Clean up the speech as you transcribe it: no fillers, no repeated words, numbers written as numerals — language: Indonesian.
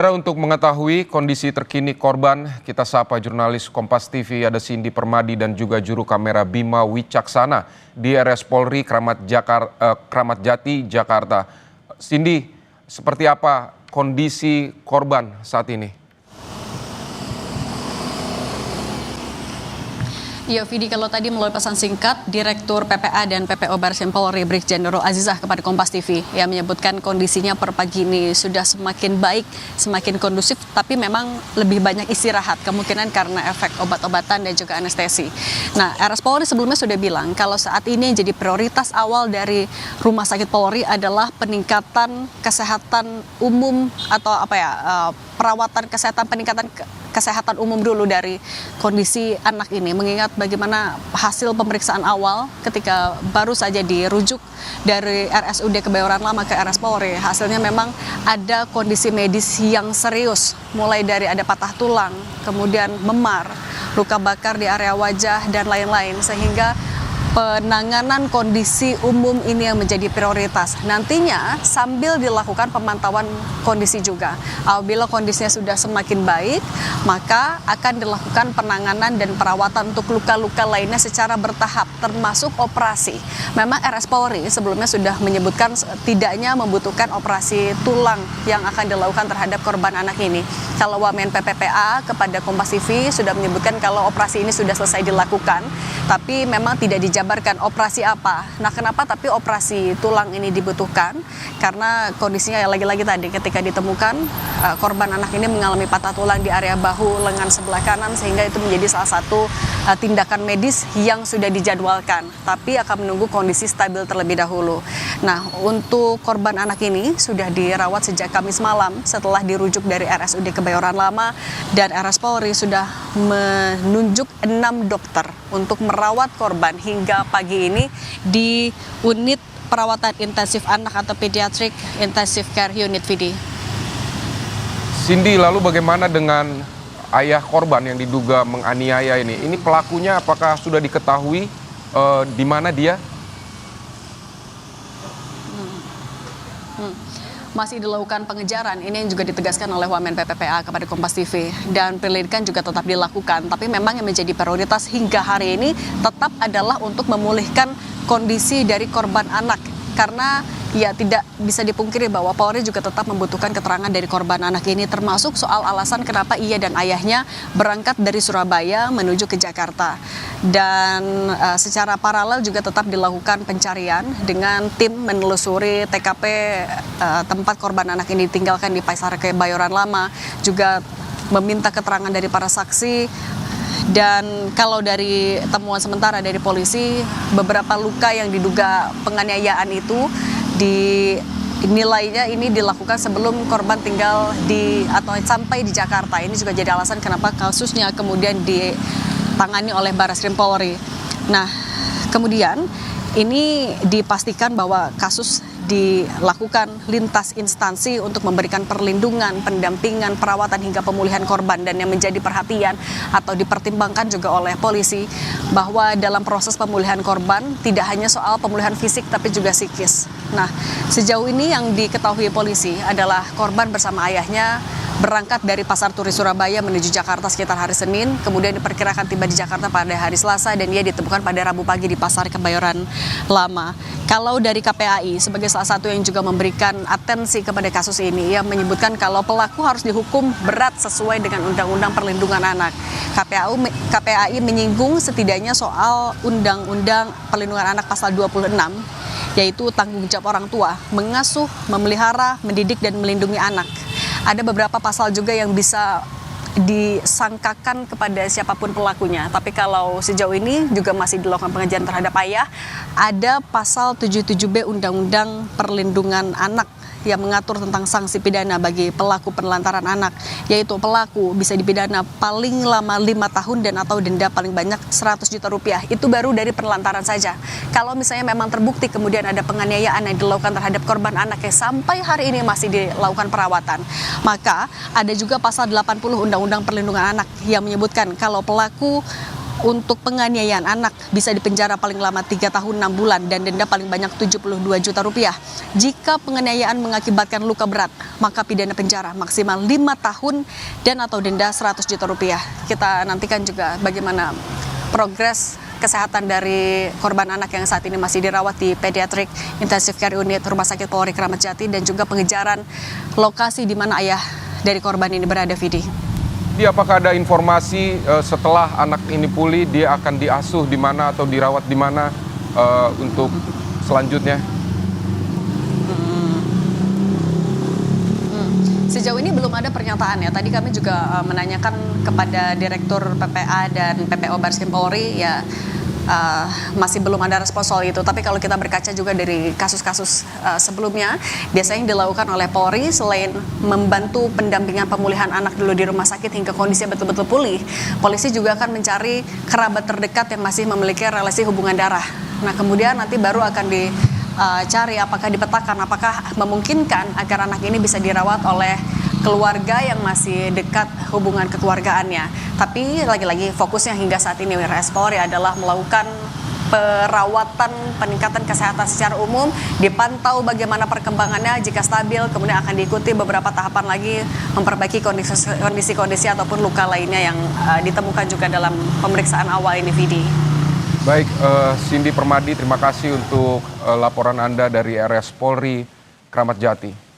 Untuk mengetahui kondisi terkini korban, kita sapa jurnalis Kompas TV ada Cindy Permadi dan juga juru kamera Bima Wicaksana di RS Polri Kramat Jati, Jakarta. Cindy, seperti apa kondisi korban saat ini? Ya, Vidi, kalau tadi melalui pesan singkat, Direktur PPA dan PPO Bareskrim Polri Brigjen Nurul Azizah kepada Kompas TV yang menyebutkan kondisinya per pagi ini sudah semakin baik, semakin kondusif, tapi memang lebih banyak istirahat, kemungkinan karena efek obat-obatan dan juga anestesi. Nah, RS Polri sebelumnya sudah bilang kalau saat ini yang jadi prioritas awal dari Rumah Sakit Polri adalah peningkatan kesehatan umum atau perawatan kesehatan, peningkatan kesehatan umum dulu dari kondisi anak ini, mengingat bagaimana hasil pemeriksaan awal ketika baru saja dirujuk dari RSUD Kebayoran Lama ke RS Polri, hasilnya memang ada kondisi medis yang serius, mulai dari ada patah tulang, kemudian memar, luka bakar di area wajah dan lain-lain, sehingga penanganan kondisi umum ini yang menjadi prioritas. Nantinya sambil dilakukan pemantauan kondisi juga. Apabila kondisinya sudah semakin baik, maka akan dilakukan penanganan dan perawatan untuk luka-luka lainnya secara bertahap, termasuk operasi. Memang RS Polri sebelumnya sudah menyebutkan tidaknya membutuhkan operasi tulang yang akan dilakukan terhadap korban anak ini. Kalau Wamen PPPA kepada Kompas TV sudah menyebutkan kalau operasi ini sudah selesai dilakukan, tapi memang tidak dijabarkan operasi apa. Nah, kenapa tapi operasi tulang ini dibutuhkan? Karena kondisinya lagi-lagi tadi ketika ditemukan korban anak ini mengalami patah tulang di area bahu lengan sebelah kanan, sehingga itu menjadi salah satu tindakan medis yang sudah dijadwalkan, tapi akan menunggu kondisi stabil terlebih dahulu. Nah, untuk korban anak ini sudah dirawat sejak Kamis malam setelah dirujuk dari RSUD Kebayoran Lama, dan RS Polri sudah menunjuk 6 dokter untuk merawat korban hingga pagi ini di unit perawatan intensif anak atau pediatric intensive care unit, Vidi. Cindy, lalu bagaimana dengan ayah korban yang diduga menganiaya ini? Ini pelakunya apakah sudah diketahui di mana dia? Masih dilakukan pengejaran, ini yang juga ditegaskan oleh Wamen PPPA kepada Kompas TV, dan penyelidikan juga tetap dilakukan, tapi memang yang menjadi prioritas hingga hari ini tetap adalah untuk memulihkan kondisi dari korban anak, karena ya tidak bisa dipungkiri bahwa Polri juga tetap membutuhkan keterangan dari korban anak ini, termasuk soal alasan kenapa ia dan ayahnya berangkat dari Surabaya menuju ke Jakarta. Dan secara paralel juga tetap dilakukan pencarian dengan tim menelusuri TKP tempat korban anak ini ditinggalkan di Pasar Kebayoran Lama, juga meminta keterangan dari para saksi. Dan kalau dari temuan sementara dari polisi, beberapa luka yang diduga penganiayaan itu dinilainya ini dilakukan sebelum korban tinggal atau sampai di Jakarta. Ini juga jadi alasan kenapa kasusnya kemudian ditangani oleh Bareskrim Polri. Nah, kemudian ini dipastikan bahwa kasus dilakukan lintas instansi untuk memberikan perlindungan, pendampingan, perawatan hingga pemulihan korban, dan yang menjadi perhatian atau dipertimbangkan juga oleh polisi bahwa dalam proses pemulihan korban tidak hanya soal pemulihan fisik tapi juga psikis. Nah, sejauh ini yang diketahui polisi adalah korban bersama ayahnya berangkat dari Pasar Turi Surabaya menuju Jakarta sekitar hari Senin, kemudian diperkirakan tiba di Jakarta pada hari Selasa, dan ia ditemukan pada Rabu pagi di Pasar Kebayoran Lama. Kalau dari KPAI sebagai salah satu yang juga memberikan atensi kepada kasus ini, ia menyebutkan kalau pelaku harus dihukum berat sesuai dengan Undang-Undang Perlindungan Anak. KPAI menyinggung setidaknya soal Undang-Undang Perlindungan Anak pasal 26, yaitu tanggung jawab orang tua mengasuh, memelihara, mendidik dan melindungi anak. Ada beberapa pasal juga yang bisa disangkakan kepada siapapun pelakunya. Tapi kalau sejauh ini juga masih dilakukan pengejaran terhadap ayah, ada pasal 77B Undang-Undang Perlindungan Anak yang mengatur tentang sanksi pidana bagi pelaku penelantaran anak, yaitu pelaku bisa dipidana paling lama 5 tahun dan atau denda paling banyak 100 juta rupiah. Itu baru dari penelantaran saja. Kalau misalnya memang terbukti kemudian ada penganiayaan yang dilakukan terhadap korban anak yang sampai hari ini masih dilakukan perawatan, maka ada juga pasal 80 Undang-Undang Perlindungan Anak yang menyebutkan kalau pelaku untuk penganiayaan anak bisa dipenjara paling lama 3 tahun 6 bulan dan denda paling banyak 72 juta rupiah. Jika penganiayaan mengakibatkan luka berat, maka pidana penjara maksimal 5 tahun dan atau denda 100 juta rupiah. Kita nantikan juga bagaimana progres kesehatan dari korban anak yang saat ini masih dirawat di Pediatric Intensive Care Unit Rumah Sakit Polri Kramat Jati dan juga pengejaran lokasi di mana ayah dari korban ini berada, Vidi. Di apakah ada informasi setelah anak ini pulih dia akan diasuh di mana atau dirawat di mana untuk selanjutnya? Sejauh ini belum ada pernyataan ya. Tadi kami juga menanyakan kepada Direktur PPA dan PPO Barskrim Polri ya. Masih belum ada respon soal itu. Tapi kalau kita berkaca juga dari kasus-kasus sebelumnya, biasanya yang dilakukan oleh Polri selain membantu pendampingan pemulihan anak dulu di rumah sakit hingga kondisinya betul-betul pulih, polisi juga akan mencari kerabat terdekat yang masih memiliki relasi hubungan darah. Nah, kemudian nanti baru akan dicari apakah dipetakan, apakah memungkinkan agar anak ini bisa dirawat oleh keluarga yang masih dekat hubungan kekeluargaannya. Tapi lagi-lagi fokusnya hingga saat ini RS Polri adalah melakukan perawatan peningkatan kesehatan secara umum, dipantau bagaimana perkembangannya, jika stabil kemudian akan diikuti beberapa tahapan lagi memperbaiki kondisi-kondisi ataupun luka lainnya yang ditemukan juga dalam pemeriksaan awal ini, Vidi. Baik, Cindy Permadi, terima kasih untuk laporan Anda dari RS Polri Kramat Jati.